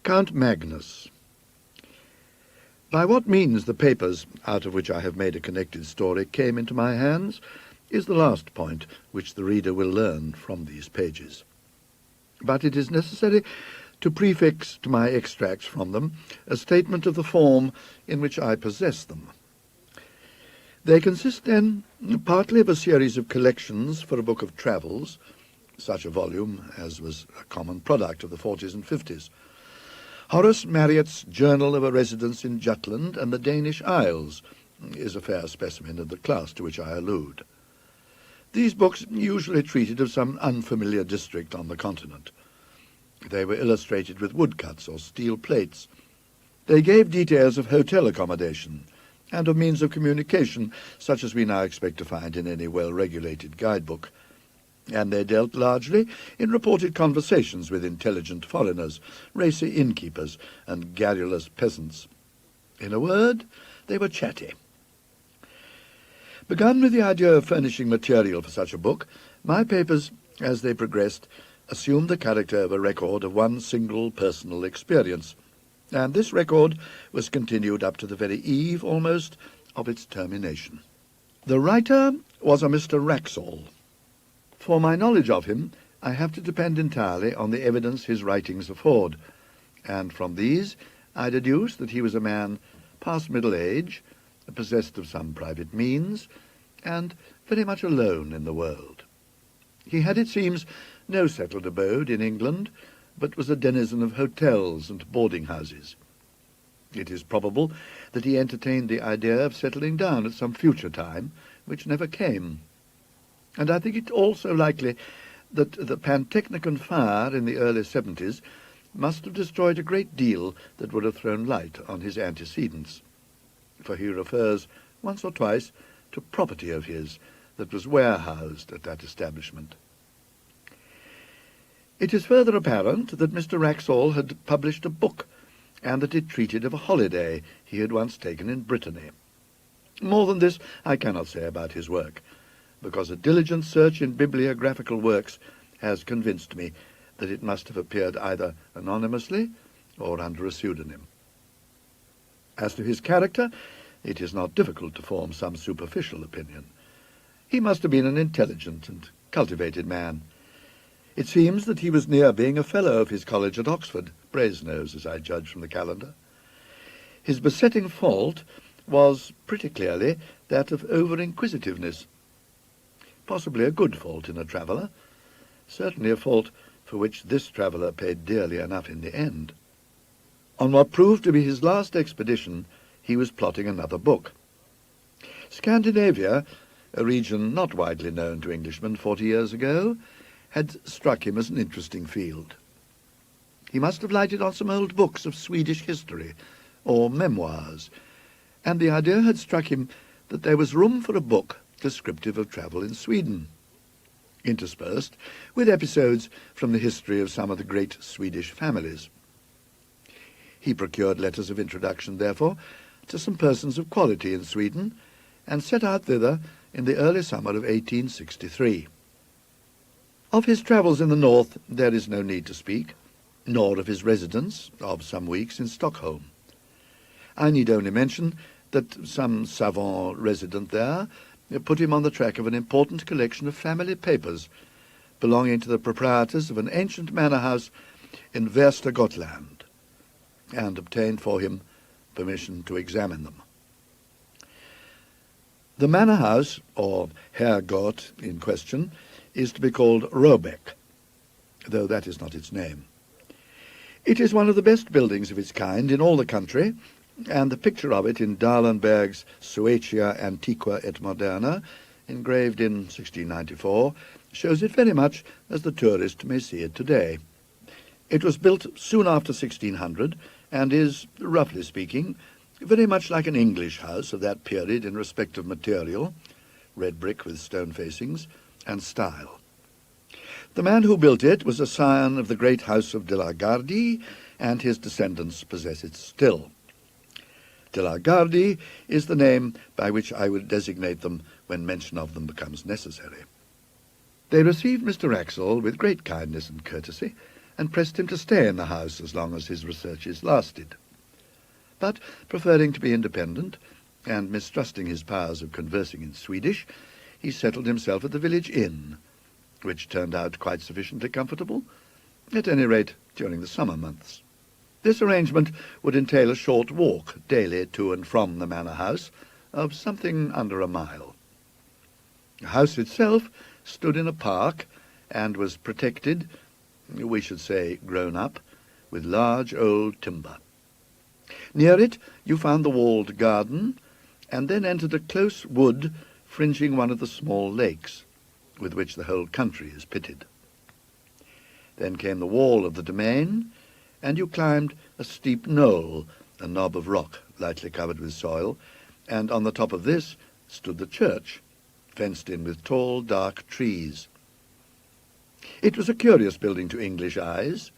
Count Magnus. By what means the papers, out of which I have made a connected story, came into my hands, is the last point which the reader will learn from these pages. But it is necessary to prefix to my extracts from them a statement of the form in which I possess them. They consist, then, partly of a series of collections for a book of travels, such a volume as was a common product of the 40s and 50s, Horace Marryat's Journal of a Residence in Jutland and the Danish Isles is a fair specimen of the class to which I allude. These books usually treated of some unfamiliar district on the continent. They were illustrated with woodcuts or steel plates. They gave details of hotel accommodation and of means of communication, such as we now expect to find in any well-regulated guidebook. And they dealt largely in reported conversations with intelligent foreigners, racy innkeepers, and garrulous peasants. In a word, they were chatty. Begun with the idea of furnishing material for such a book, my papers, as they progressed, assumed the character of a record of one single personal experience, and this record was continued up to the very eve, almost, of its termination. The writer was a Mr. Wraxall. For my knowledge of him, I have to depend entirely on the evidence his writings afford, and from these I deduce that he was a man past middle age, possessed of some private means, and very much alone in the world. He had, it seems, no settled abode in England, but was a denizen of hotels and boarding-houses. It is probable that he entertained the idea of settling down at some future time, which never came. And I think it also likely that the Pantechnicon fire in the early 70s must have destroyed a great deal that would have thrown light on his antecedents, for he refers once or twice to property of his that was warehoused at that establishment. It is further apparent that Mr. Wraxall had published a book, and that it treated of a holiday he had once taken in Brittany. More than this I cannot say about his work, because a diligent search in bibliographical works has convinced me that it must have appeared either anonymously or under a pseudonym. As to his character, it is not difficult to form some superficial opinion. He must have been an intelligent and cultivated man. It seems that he was near being a fellow of his college at Oxford, Brasenose, as I judge from the calendar. His besetting fault was, pretty clearly, that of over-inquisitiveness. Possibly a good fault in a traveller, certainly a fault for which this traveller paid dearly enough in the end. On what proved to be his last expedition, he was plotting another book. Scandinavia, a region not widely known to Englishmen 40 years ago, had struck him as an interesting field. He must have lighted on some old books of Swedish history, or memoirs, and the idea had struck him that there was room for a book descriptive of travel in Sweden, interspersed with episodes from the history of some of the great Swedish families. He procured letters of introduction, therefore, to some persons of quality in Sweden, and set out thither in the early summer of 1863. Of his travels in the north there is no need to speak, nor of his residence of some weeks in Stockholm. I need only mention that some savant resident there put him on the track of an important collection of family papers belonging to the proprietors of an ancient manor house in Västergotland, and obtained for him permission to examine them. The manor house, or herrgård in question, is to be called Robeck, though that is not its name. It is one of the best buildings of its kind in all the country, and the picture of it in Dahlenberg's Suecia Antiqua et Moderna, engraved in 1694, shows it very much as the tourist may see it today. It was built soon after 1600, and is, roughly speaking, very much like an English house of that period in respect of material, red brick with stone facings, and style. The man who built it was a scion of the great house of de la Gardie, and his descendants possess it still. De la Gardie is the name by which I would designate them when mention of them becomes necessary. They received Mr. Wraxall with great kindness and courtesy, and pressed him to stay in the house as long as his researches lasted. But, preferring to be independent, and mistrusting his powers of conversing in Swedish, he settled himself at the village inn, which turned out quite sufficiently comfortable, at any rate during the summer months. This arrangement would entail a short walk daily to and from the manor house of something under a mile. The house itself stood in a park and was protected, we should say grown up, with large old timber. Near it you found the walled garden, and then entered a close wood fringing one of the small lakes, with which the whole country is pitted. Then came the wall of the domain, and you climbed a steep knoll, a knob of rock lightly covered with soil, and on the top of this stood the church, fenced in with tall, dark trees. It was a curious building to English eyes.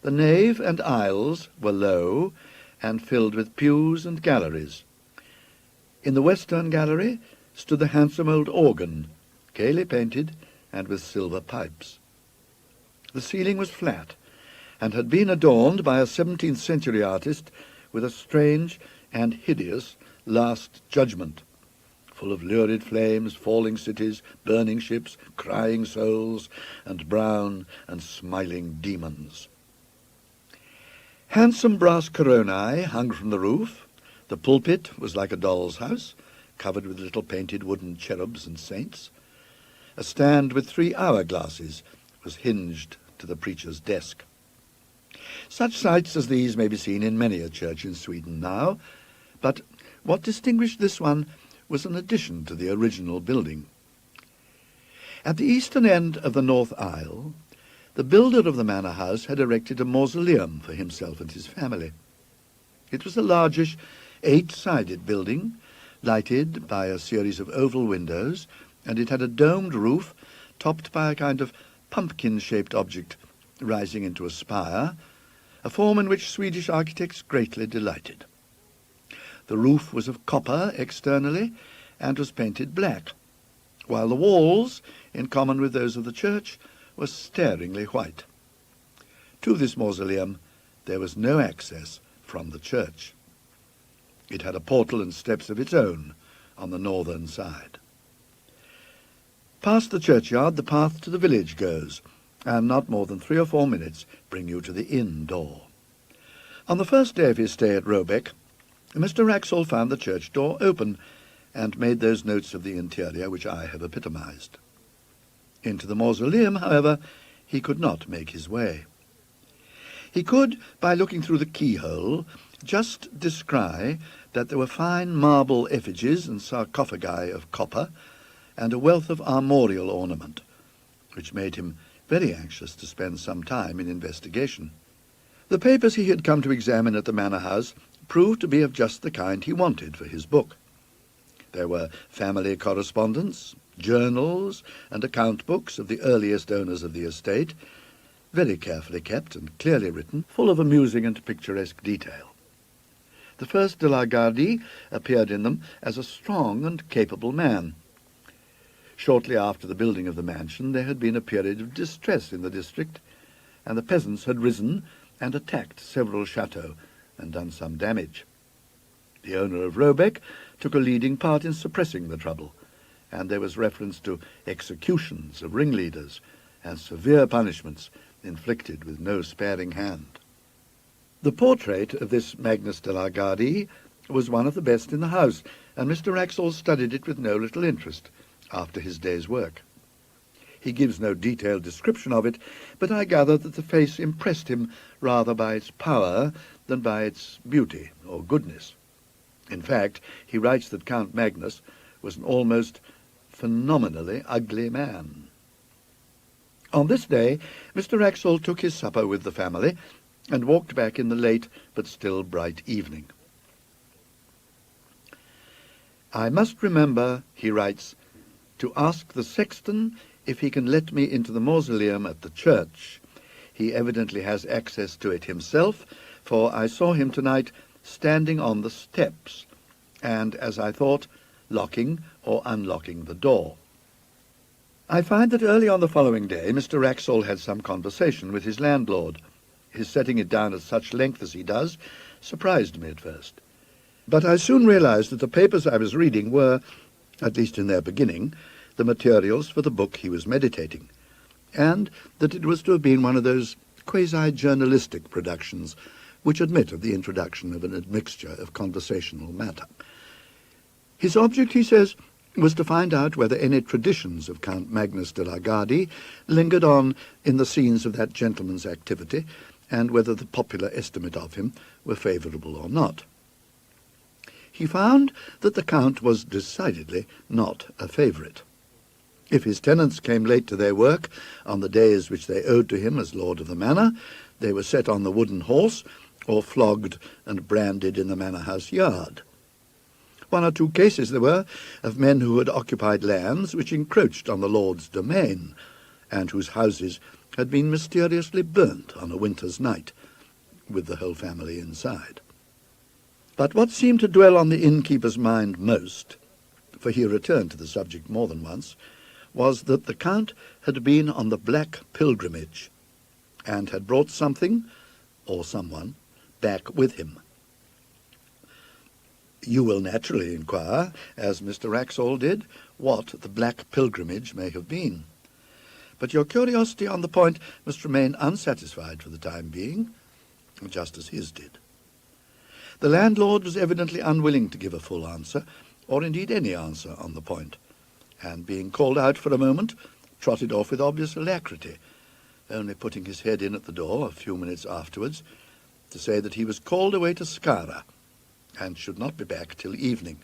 The nave and aisles were low, and filled with pews and galleries. In the western gallery stood the handsome old organ, gaily painted and with silver pipes. The ceiling was flat, and had been adorned by a 17th century artist with a strange and hideous Last Judgment, full of lurid flames, falling cities, burning ships, crying souls, and brown and smiling demons. Handsome brass coronae hung from the roof. The pulpit was like a doll's house, covered with little painted wooden cherubs and saints. A stand with 3 hourglasses was hinged to the preacher's desk. Such sights as these may be seen in many a church in Sweden now, but what distinguished this one was an addition to the original building. At the eastern end of the north aisle, the builder of the manor house had erected a mausoleum for himself and his family. It was a largish, 8-sided building, lighted by a series of oval windows, and it had a domed roof topped by a kind of pumpkin-shaped object rising into a spire, a form in which Swedish architects greatly delighted. The roof was of copper externally and was painted black, while the walls, in common with those of the church, were staringly white. To this mausoleum there was no access from the church. It had a portal and steps of its own on the northern side. Past the churchyard the path to the village goes, and not more than 3 or 4 minutes bring you to the inn door. On the first day of his stay at Robeck, Mr. Wraxall found the church door open, and made those notes of the interior which I have epitomized. Into the mausoleum, however, he could not make his way. He could, by looking through the keyhole, just descry that there were fine marble effigies and sarcophagi of copper, and a wealth of armorial ornament, which made him very anxious to spend some time in investigation. The papers he had come to examine at the manor house proved to be of just the kind he wanted for his book. There were family correspondence, journals, and account books of the earliest owners of the estate, very carefully kept and clearly written, full of amusing and picturesque detail. The first de la Gardie appeared in them as a strong and capable man. Shortly after the building of the mansion there had been a period of distress in the district, and the peasants had risen and attacked several chateaux and done some damage. The owner of Robeck took a leading part in suppressing the trouble, and there was reference to executions of ringleaders and severe punishments inflicted with no sparing hand. The portrait of this Magnus de la Gardie was one of the best in the house, and Mr. Wraxall studied it with no little interest after his day's work. He gives no detailed description of it, but I gather that the face impressed him rather by its power than by its beauty or goodness. In fact, he writes that Count Magnus was an almost phenomenally ugly man. On this day, Mr. Wraxall took his supper with the family and walked back in the late but still bright evening. I must remember, he writes, to ask the sexton if he can let me into the mausoleum at the church. He evidently has access to it himself, for I saw him tonight standing on the steps, and, as I thought, locking or unlocking the door. I find that early on the following day Mr. Wraxall had some conversation with his landlord. His setting it down at such length as he does surprised me at first. But I soon realized that the papers I was reading were, at least in their beginning, the materials for the book he was meditating, and that it was to have been one of those quasi-journalistic productions which admit of the introduction of an admixture of conversational matter. His object, he says, was to find out whether any traditions of Count Magnus de la Gardie lingered on in the scenes of that gentleman's activity, and whether the popular estimate of him were favourable or not. He found that the Count was decidedly not a favourite. If his tenants came late to their work on the days which they owed to him as lord of the manor, they were set on the wooden horse, or flogged and branded in the manor house yard. One or two cases there were of men who had occupied lands which encroached on the lord's domain, and whose houses had been mysteriously burnt on a winter's night, with the whole family inside. But what seemed to dwell on the innkeeper's mind most, for he returned to the subject more than once, was that the Count had been on the Black Pilgrimage, and had brought something, or someone, back with him. You will naturally inquire, as Mr. Wraxall did, what the Black Pilgrimage may have been. But your curiosity on the point must remain unsatisfied for the time being, just as his did. The landlord was evidently unwilling to give a full answer, or indeed any answer on the point, and being called out for a moment, trotted off with obvious alacrity, only putting his head in at the door a few minutes afterwards to say that he was called away to Skara, and should not be back till evening.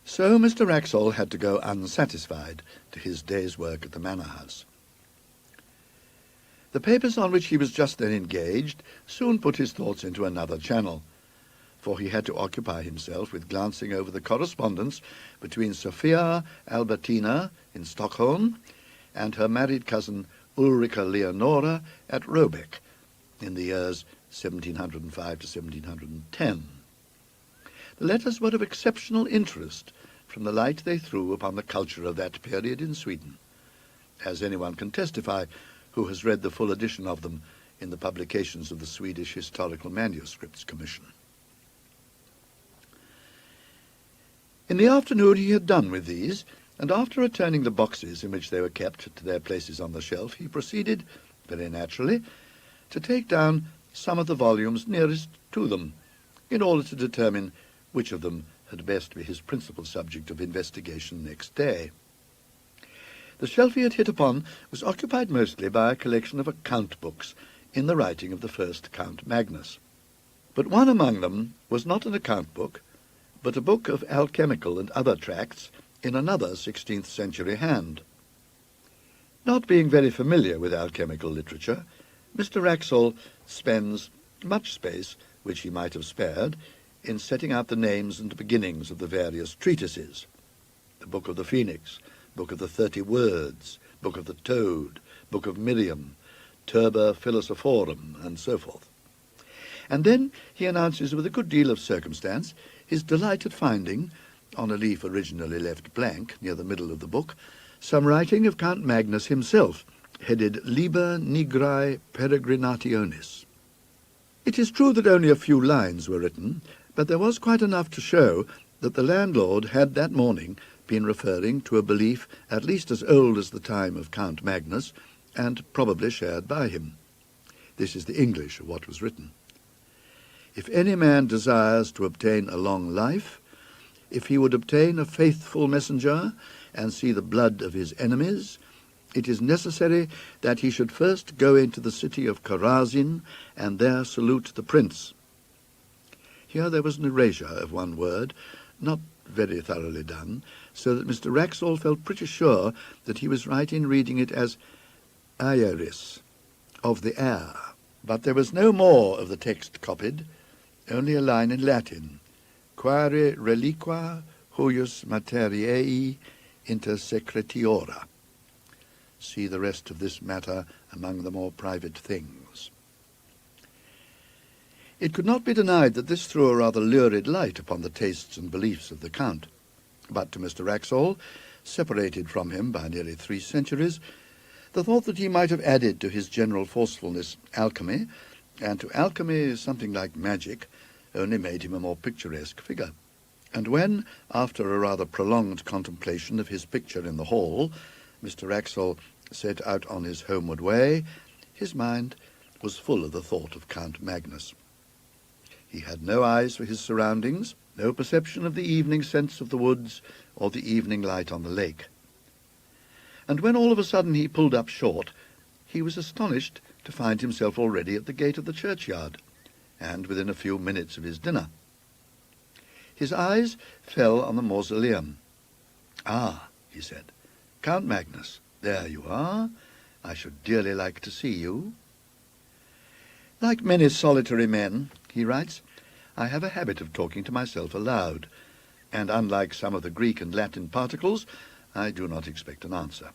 So Mr. Wraxall had to go unsatisfied to his day's work at the manor house. The papers on which he was just then engaged soon put his thoughts into another channel, for he had to occupy himself with glancing over the correspondence between Sophia Albertina in Stockholm and her married cousin Ulrika Leonora at Robeck in the years 1705 to 1710. The letters were of exceptional interest from the light they threw upon the culture of that period in Sweden, as anyone can testify who has read the full edition of them in the publications of the Swedish Historical Manuscripts Commission. In the afternoon he had done with these, and after returning the boxes in which they were kept to their places on the shelf, he proceeded, very naturally, to take down some of the volumes nearest to them, in order to determine which of them had best be his principal subject of investigation next day. The shelf he had hit upon was occupied mostly by a collection of account books in the writing of the first Count Magnus. But one among them was not an account book, but a book of alchemical and other tracts in another 16th century hand. Not being very familiar with alchemical literature, Mr. Wraxall spends much space, which he might have spared, in setting out the names and beginnings of the various treatises: the Book of the Phoenix, Book of the 30 Words, Book of the Toad, Book of Miriam, Turba Philosophorum, and so forth. And then he announces with a good deal of circumstance his delight at finding, on a leaf originally left blank near the middle of the book, some writing of Count Magnus himself, headed Liber Nigrae Peregrinationis. It is true that only a few lines were written, but there was quite enough to show that the landlord had that morning been referring to a belief at least as old as the time of Count Magnus, and probably shared by him. This is the English of what was written. If any man desires to obtain a long life, if he would obtain a faithful messenger, and see the blood of his enemies, it is necessary that he should first go into the city of Karazin, and there salute the prince. Here there was an erasure of one word, not very thoroughly done, so that Mr. Wraxall felt pretty sure that he was right in reading it as aeris, of the air. But there was no more of the text copied, only a line in Latin, quare reliqua huius materiae inter secretiora. See the rest of this matter among the more private things. It could not be denied that this threw a rather lurid light upon the tastes and beliefs of the Count, but to Mr. Wraxall separated from him by nearly 3 centuries, the thought that he might have added to his general forcefulness alchemy, and to alchemy something like magic, only made him a more picturesque figure. And when, after a rather prolonged contemplation of his picture in the hall, Mr. Wraxall set out on his homeward way, his mind was full of the thought of Count Magnus. He had no eyes for his surroundings, no perception of the evening scents of the woods or the evening light on the lake. And when all of a sudden he pulled up short, he was astonished to find himself already at the gate of the churchyard, and within a few minutes of his dinner. His eyes fell on the mausoleum. "Ah," he said, "Count Magnus, there you are. I should dearly like to see you." "Like many solitary men," he writes, "I have a habit of talking to myself aloud, and unlike some of the Greek and Latin particles, I do not expect an answer."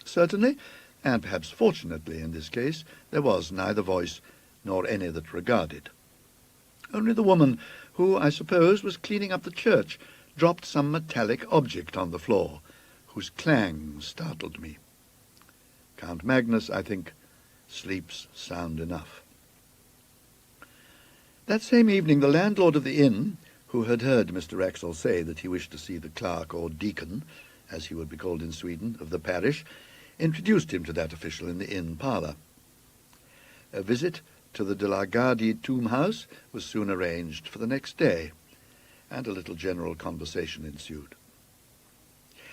Certainly, and perhaps fortunately in this case, there was neither voice nor any that regarded. Only the woman, who, I suppose, was cleaning up the church, dropped some metallic object on the floor, whose clang startled me. Count Magnus, I think, sleeps sound enough. That same evening the landlord of the inn, who had heard Mr. Wraxall say that he wished to see the clerk or deacon, as he would be called in Sweden, of the parish, introduced him to that official in the inn parlour. A visit to the de la Gardie tomb house was soon arranged for the next day, and a little general conversation ensued.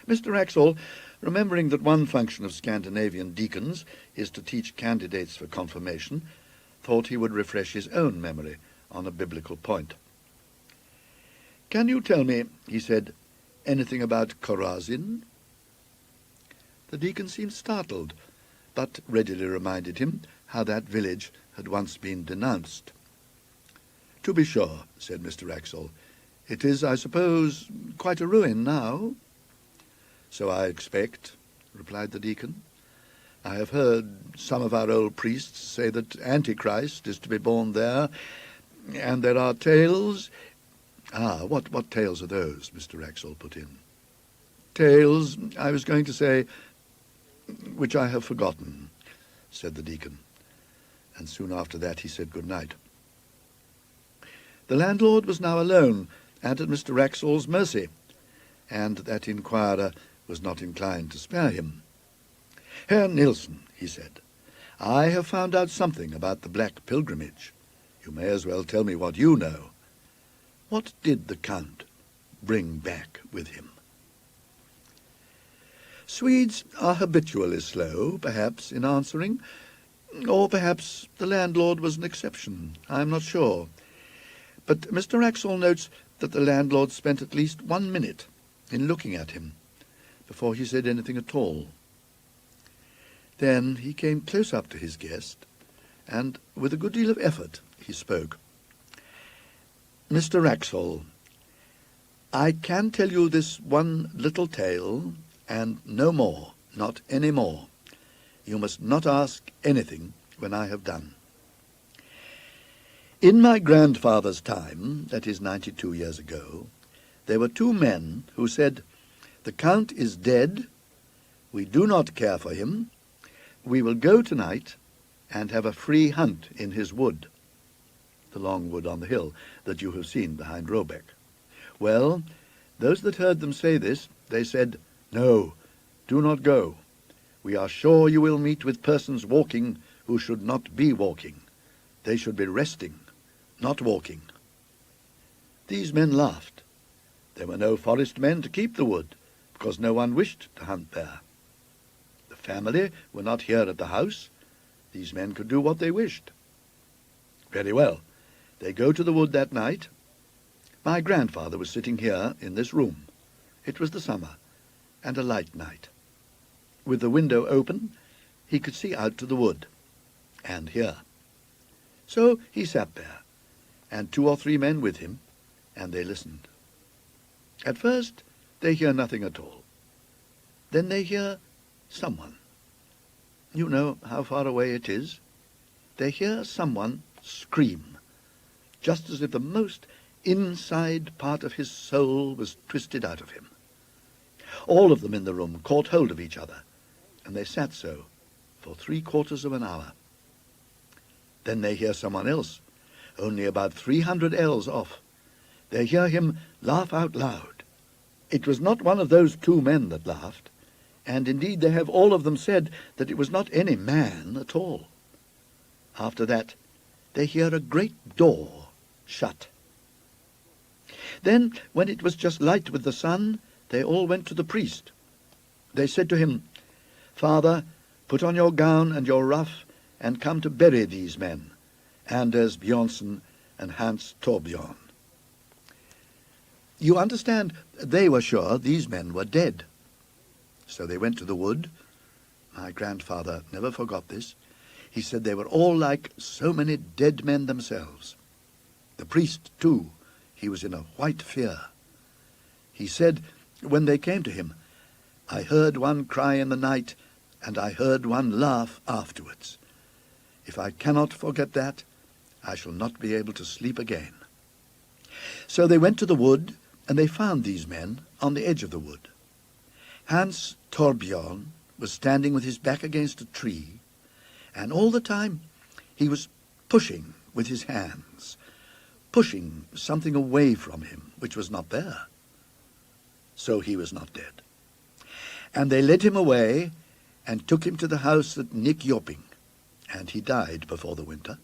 Mr. Wraxall, remembering that one function of Scandinavian deacons is to teach candidates for confirmation, thought he would refresh his own memory on a biblical point. "Can you tell me," he said, "anything about Chorazin?" The deacon seemed startled, but readily reminded him how that village had once been denounced. "To be sure," said Mr. Wraxall. "It is, I suppose, quite a ruin now?" "So I expect," replied the deacon. "I have heard some of our old priests say that Antichrist is to be born there, and there are tales—" "Ah, what tales are those?" Mr. Wraxall put in. "Tales, I was going to say, which I have forgotten," said the deacon, and soon after that he said good night. The landlord was now alone and at Mr. Wraxall's mercy, and that inquirer was not inclined to spare him. "Herr Nielsen," he said, "I have found out something about the Black Pilgrimage. You may as well tell me what you know. What did the Count bring back with him?" Swedes are habitually slow, perhaps, in answering, or perhaps the landlord was an exception. I am not sure. But Mr. Wraxall notes that the landlord spent at least 1 minute in looking at him before he said anything at all. Then he came close up to his guest, and with a good deal of effort he spoke. "Mr. Wraxall, I can tell you this one little tale, and no more, not any more. You must not ask anything when I have done. In my grandfather's time, that is 92 years ago, there were 2 men who said, 'The Count is dead, we do not care for him, we will go tonight and have a free hunt in his wood,' the long wood on the hill that you have seen behind Robeck. Well, those that heard them say this, they said, 'No, do not go. We are sure you will meet with persons walking who should not be walking. They should be resting, not walking.' These men laughed. There were no forest men to keep the wood, because no one wished to hunt there. The family were not here at the house. These men could do what they wished. Very well. They go to the wood that night. My grandfather was sitting here in this room. It was the summer, and a light night. With the window open, he could see out to the wood, and hear. So he sat there, and 2 or 3 men with him, and they listened. At first they hear nothing at all. Then they hear someone. You know how far away it is. They hear someone scream, just as if the most inside part of his soul was twisted out of him. All of them in the room caught hold of each other, and they sat so for 3/4 of an hour. Then they hear someone else, only about 300 ells off. They hear him laugh out loud. It was not one of those two men that laughed, and indeed they have all of them said that it was not any man at all. After that, they hear a great door shut. Then, when it was just light with the sun, they all went to the priest. They said to him, "Father, put on your gown and your ruff, and come to bury these men, Anders Björnson and Hans Torbjörn." You understand, they were sure these men were dead. So they went to the wood. My grandfather never forgot this. He said they were all like so many dead men themselves. The priest, too, he was in a white fear. He said, when they came to him, "I heard one cry in the night, and I heard one laugh afterwards. If I cannot forget that, I shall not be able to sleep again." So they went to the wood, and they found these men on the edge of the wood. Hans Torbjörn was standing with his back against a tree, and all the time he was pushing with his hands, pushing something away from him which was not there. So he was not dead. And they led him away and took him to the house at Nyköping, and he died before the winter,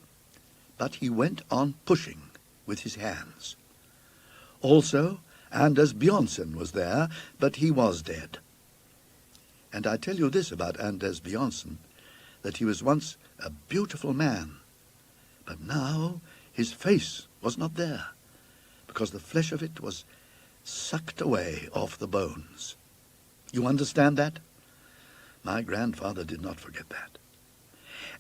but he went on pushing with his hands. Also, Anders Björnson was there, but he was dead. And I tell you this about Anders Björnson, that he was once a beautiful man, but now his face was not there, because the flesh of it was sucked away off the bones. You understand that? My grandfather did not forget that.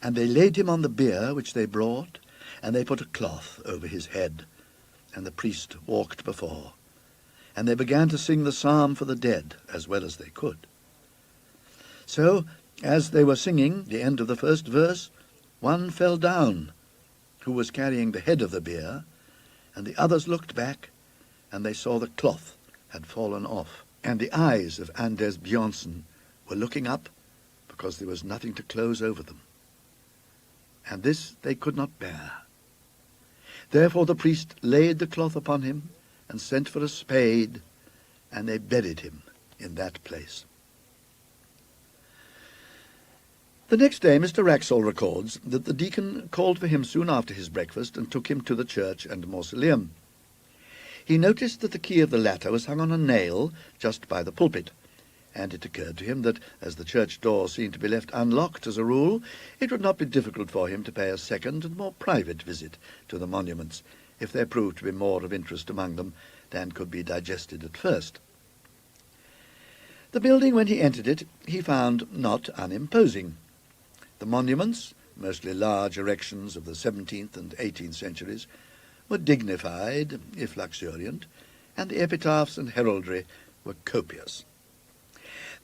And they laid him on the bier which they brought, and they put a cloth over his head, and the priest walked before, and they began to sing the psalm for the dead as well as they could. So, as they were singing the end of the first verse, one fell down, who was carrying the head of the bier, and the others looked back, and they saw the cloth had fallen off, and the eyes of Anders Björnson were looking up, because there was nothing to close over them. And this they could not bear. Therefore the priest laid the cloth upon him, and sent for a spade, and they buried him in that place. The next day Mr. Wraxall records that the deacon called for him soon after his breakfast and took him to the church and mausoleum. He noticed that the key of the latter was hung on a nail just by the pulpit, and it occurred to him that, as the church door seemed to be left unlocked as a rule, it would not be difficult for him to pay a second and more private visit to the monuments, if there proved to be more of interest among them than could be digested at first. The building, when he entered it, he found not unimposing. The monuments, mostly large erections of the 17th and 18th centuries, were dignified, if luxuriant, and the epitaphs and heraldry were copious.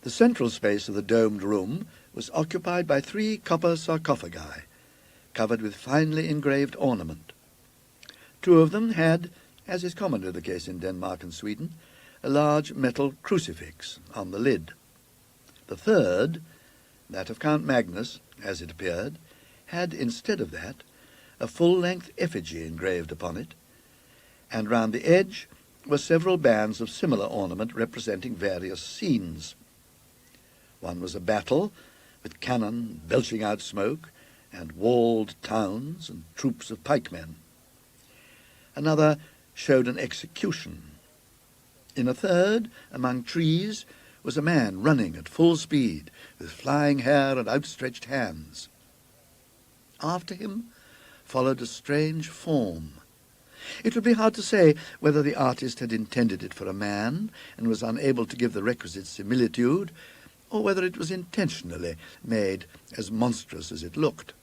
The central space of the domed room was occupied by 3 copper sarcophagi, covered with finely engraved ornament. 2 of them had, as is commonly the case in Denmark and Sweden, a large metal crucifix on the lid. The third, that of Count Magnus, as it appeared, had, instead of that, a full-length effigy engraved upon it, and round the edge were several bands of similar ornament representing various scenes. One was a battle, with cannon belching out smoke, and walled towns and troops of pikemen. Another showed an execution. In a third, among trees, was a man running at full speed, with flying hair and outstretched hands. After him followed a strange form. It would be hard to say whether the artist had intended it for a man and was unable to give the requisite similitude, or whether it was intentionally made as monstrous as it looked.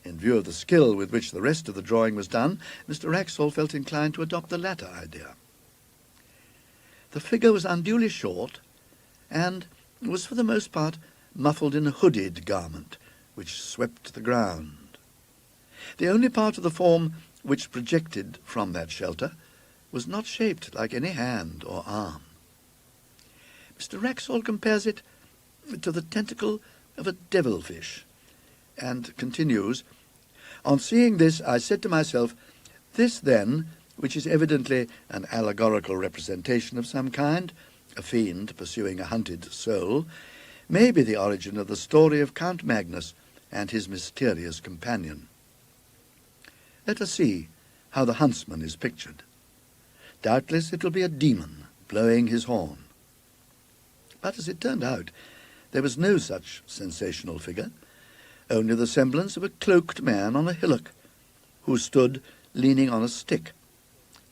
In view of the skill with which the rest of the drawing was done, Mr. Wraxall felt inclined to adopt the latter idea. The figure was unduly short, and was for the most part muffled in a hooded garment which swept the ground. The only part of the form which projected from that shelter was not shaped like any hand or arm. Mr. Wraxall compares it to the tentacle of a devilfish, and continues, "On seeing this, I said to myself, this then, which is evidently an allegorical representation of some kind, a fiend pursuing a hunted soul, may be the origin of the story of Count Magnus and his mysterious companion. Let us see how the huntsman is pictured. Doubtless it will be a demon blowing his horn." But as it turned out, there was no such sensational figure, only the semblance of a cloaked man on a hillock, who stood leaning on a stick,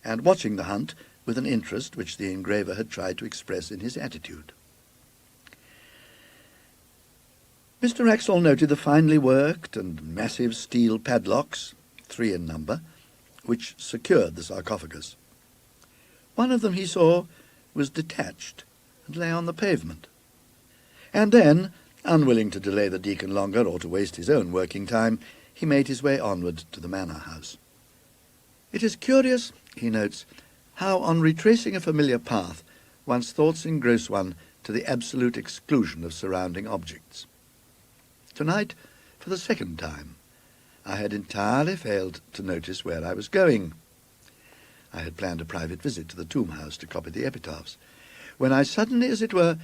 and watching the hunt with an interest which the engraver had tried to express in his attitude. Mr. Wraxall noted the finely worked and massive steel padlocks, 3 in number, which secured the sarcophagus. One of them, he saw, was detached and lay on the pavement. And then, unwilling to delay the deacon longer or to waste his own working time, he made his way onward to the manor house. It is curious, he notes, how on retracing a familiar path one's thoughts engross one to the absolute exclusion of surrounding objects. Tonight, for the second time, I had entirely failed to notice where I was going. I had planned a private visit to the tomb house to copy the epitaphs, when I suddenly, as it were,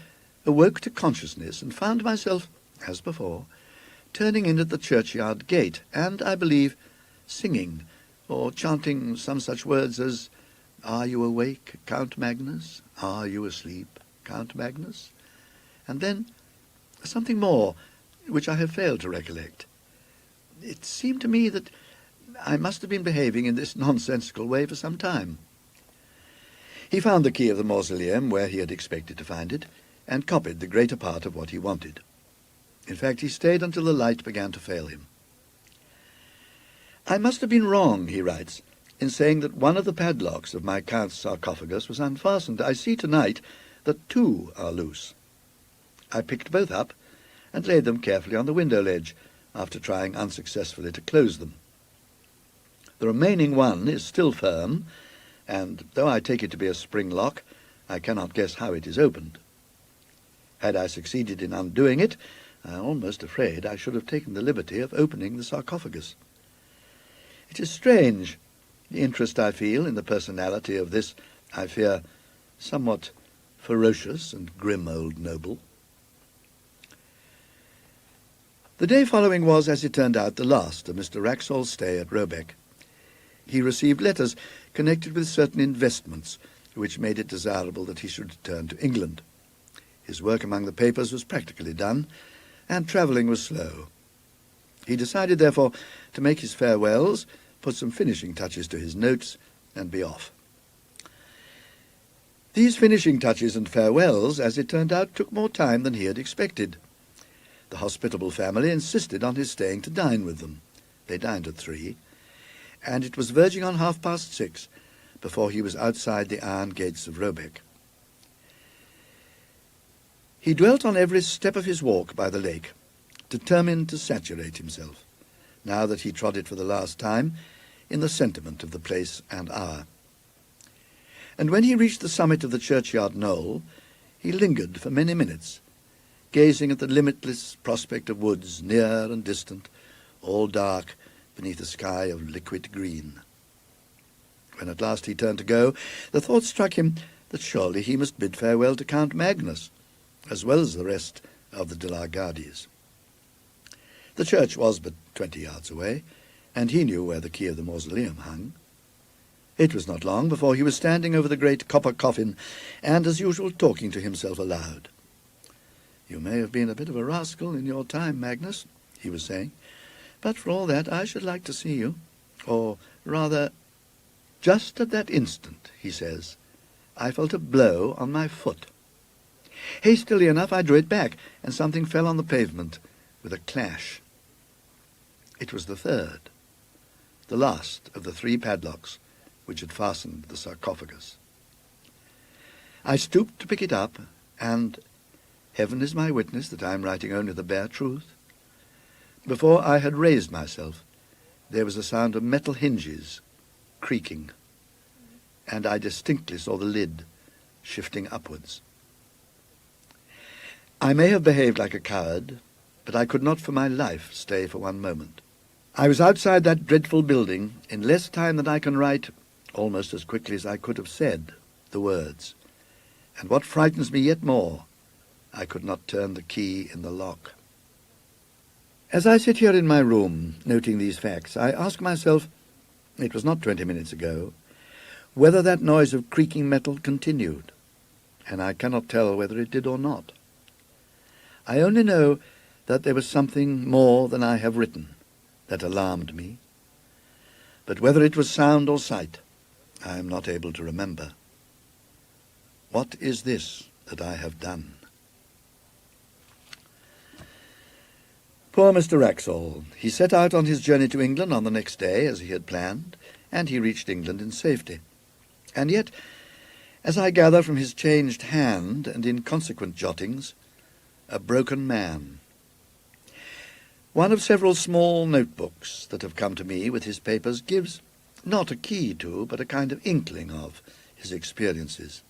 awoke to consciousness and found myself, as before, turning in at the churchyard gate, and, I believe, singing or chanting some such words as, "Are you awake, Count Magnus? Are you asleep, Count Magnus?" And then something more, which I have failed to recollect. It seemed to me that I must have been behaving in this nonsensical way for some time. He found the key of the mausoleum where he had expected to find it, and copied the greater part of what he wanted. In fact, he stayed until the light began to fail him. "I must have been wrong," he writes, "in saying that one of the padlocks of my count's sarcophagus was unfastened. I see tonight that 2 are loose. I picked both up and laid them carefully on the window ledge, after trying unsuccessfully to close them. The remaining one is still firm, and though I take it to be a spring lock, I cannot guess how it is opened. Had I succeeded in undoing it, I am almost afraid I should have taken the liberty of opening the sarcophagus. It is strange, the interest I feel in the personality of this, I fear, somewhat ferocious and grim old noble." The day following was, as it turned out, the last of Mr. Wraxall's stay at Roebeck. He received letters connected with certain investments, which made it desirable that he should return to England. His work among the papers was practically done, and travelling was slow. He decided, therefore, to make his farewells, put some finishing touches to his notes, and be off. These finishing touches and farewells, as it turned out, took more time than he had expected. The hospitable family insisted on his staying to dine with them. They dined at 3, and it was verging on 6:30 before he was outside the iron gates of Roebeck. He dwelt on every step of his walk by the lake, determined to saturate himself, now that he trod it for the last time, in the sentiment of the place and hour. And when he reached the summit of the churchyard knoll, he lingered for many minutes, gazing at the limitless prospect of woods, near and distant, all dark beneath a sky of liquid green. When at last he turned to go, the thought struck him that surely he must bid farewell to Count Magnus, as well as the rest of the de la Gardies. The church was but 20 yards away, and he knew where the key of the mausoleum hung. It was not long before he was standing over the great copper coffin, and, as usual, talking to himself aloud. "You may have been a bit of a rascal in your time, Magnus," he was saying, "but for all that I should like to see you. Or rather, just at that instant," he says, "I felt a blow on my foot. Hastily enough I drew it back, and something fell on the pavement with a clash. It was the 3rd, the last of the 3 padlocks which had fastened the sarcophagus. I stooped to pick it up, and heaven is my witness that I am writing only the bare truth. Before I had raised myself, there was a sound of metal hinges creaking, and I distinctly saw the lid shifting upwards. I may have behaved like a coward, but I could not for my life stay for one moment. I was outside that dreadful building in less time than I can write, almost as quickly as I could have said, the words. And what frightens me yet more, I could not turn the key in the lock. As I sit here in my room, noting these facts, I ask myself, it was not 20 minutes ago, whether that noise of creaking metal continued, and I cannot tell whether it did or not. I only know that there was something more than I have written that alarmed me, but whether it was sound or sight, I am not able to remember. What is this that I have done? Poor Mr. Wraxall. He set out on his journey to England on the next day, as he had planned, and he reached England in safety. And yet, as I gather from his changed hand and inconsequent jottings, a broken man. One of several small notebooks that have come to me with his papers gives not a key to, but a kind of inkling of, his experiences.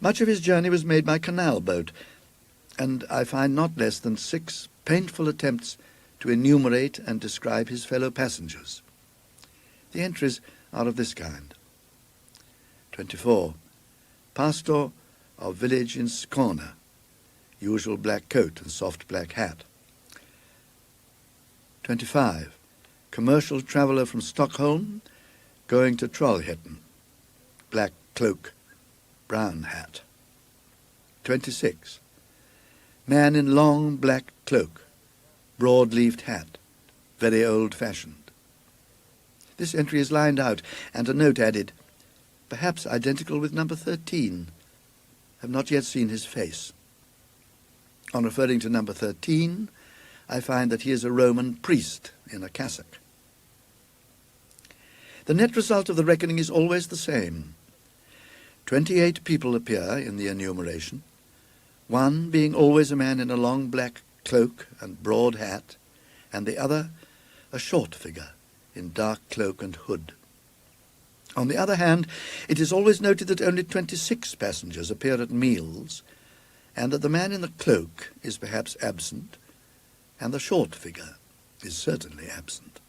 Much of his journey was made by canal boat, and I find not less than 6 painful attempts to enumerate and describe his fellow passengers. The entries are of this kind. 24. Pastor of village in Skåne, usual black coat and soft black hat. 25. Commercial traveller from Stockholm, going to Trollhättan, black cloak, brown hat. 26. Man in long black cloak, broad-leaved hat, very old-fashioned. This entry is lined out, and a note added, perhaps identical with number 13. Have not yet seen his face. On referring to number 13, I find that he is a Roman priest in a cassock. The net result of the reckoning is always the same. 28 people appear in the enumeration, one being always a man in a long black cloak and broad hat, and the other a short figure in dark cloak and hood. On the other hand, it is always noted that only 26 passengers appear at meals, and that the man in the cloak is perhaps absent, and the short figure is certainly absent.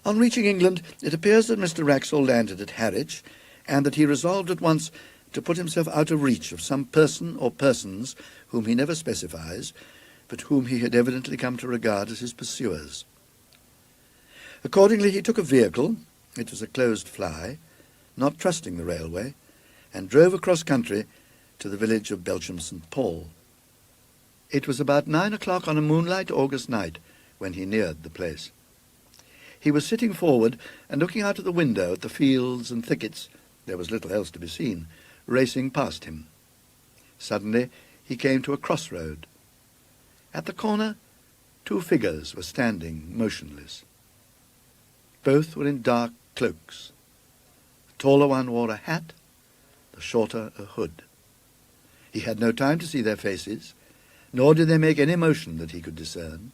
On reaching England, it appears that Mr. Wraxall landed at Harwich, and that he resolved at once to put himself out of reach of some person or persons whom he never specifies, but whom he had evidently come to regard as his pursuers. Accordingly, he took a vehicle, it was a closed fly, not trusting the railway, and drove across country to the village of Belgium St. Paul. It was about 9 o'clock on a moonlight August night when he neared the place. He was sitting forward and looking out of the window at the fields and thickets, there was little else to be seen, racing past him. Suddenly he came to a crossroad. At the corner, 2 figures were standing motionless. Both were in dark cloaks. The taller one wore a hat, the shorter a hood. He had no time to see their faces, nor did they make any motion that he could discern.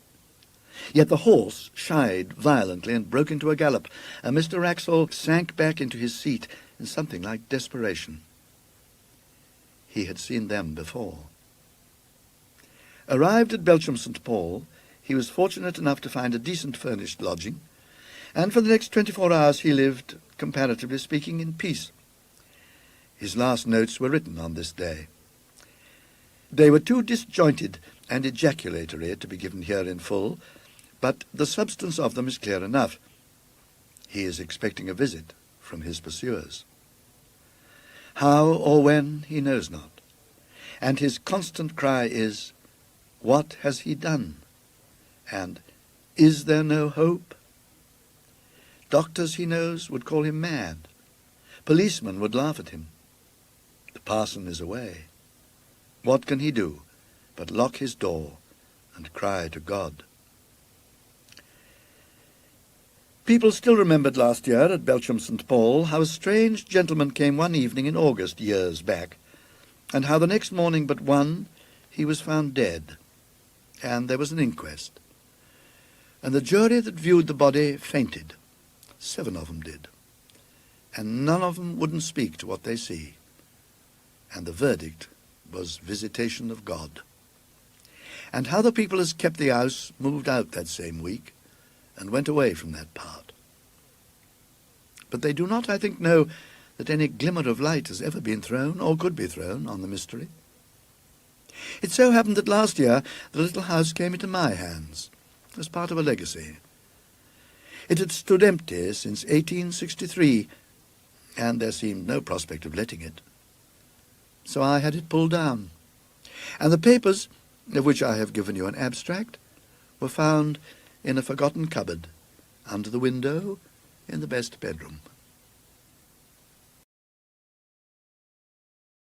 Yet the horse shied violently and broke into a gallop, and Mr. Wraxall sank back into his seat in something like desperation. He had seen them before. Arrived at Belgium St. Paul, he was fortunate enough to find a decent furnished lodging, and for the next 24 hours he lived, comparatively speaking, in peace. His last notes were written on this day. They were too disjointed and ejaculatory to be given here in full, but the substance of them is clear enough. He is expecting a visit from his pursuers. How or when, he knows not, and his constant cry is, "What has he done?" and "Is there no hope?" Doctors, he knows, would call him mad. Policemen would laugh at him. The parson is away. What can he do but lock his door and cry to God? People still remembered last year at Belgium St. Paul how a strange gentleman came one evening in August years back, and how the next morning but one he was found dead, and there was an inquest. And the jury that viewed the body fainted. 7 of them did, and none of them wouldn't speak to what they see. and the verdict was visitation of God. And how the people as kept the house moved out that same week, and went away from that part. But they do not, I think, know that any glimmer of light has ever been thrown, or could be thrown, on the mystery. It so happened that last year the little house came into my hands, as part of a legacy. It had stood empty since 1863, and there seemed no prospect of letting it. So I had it pulled down, and the papers, of which I have given you an abstract, were found in a forgotten cupboard under the window in the best bedroom.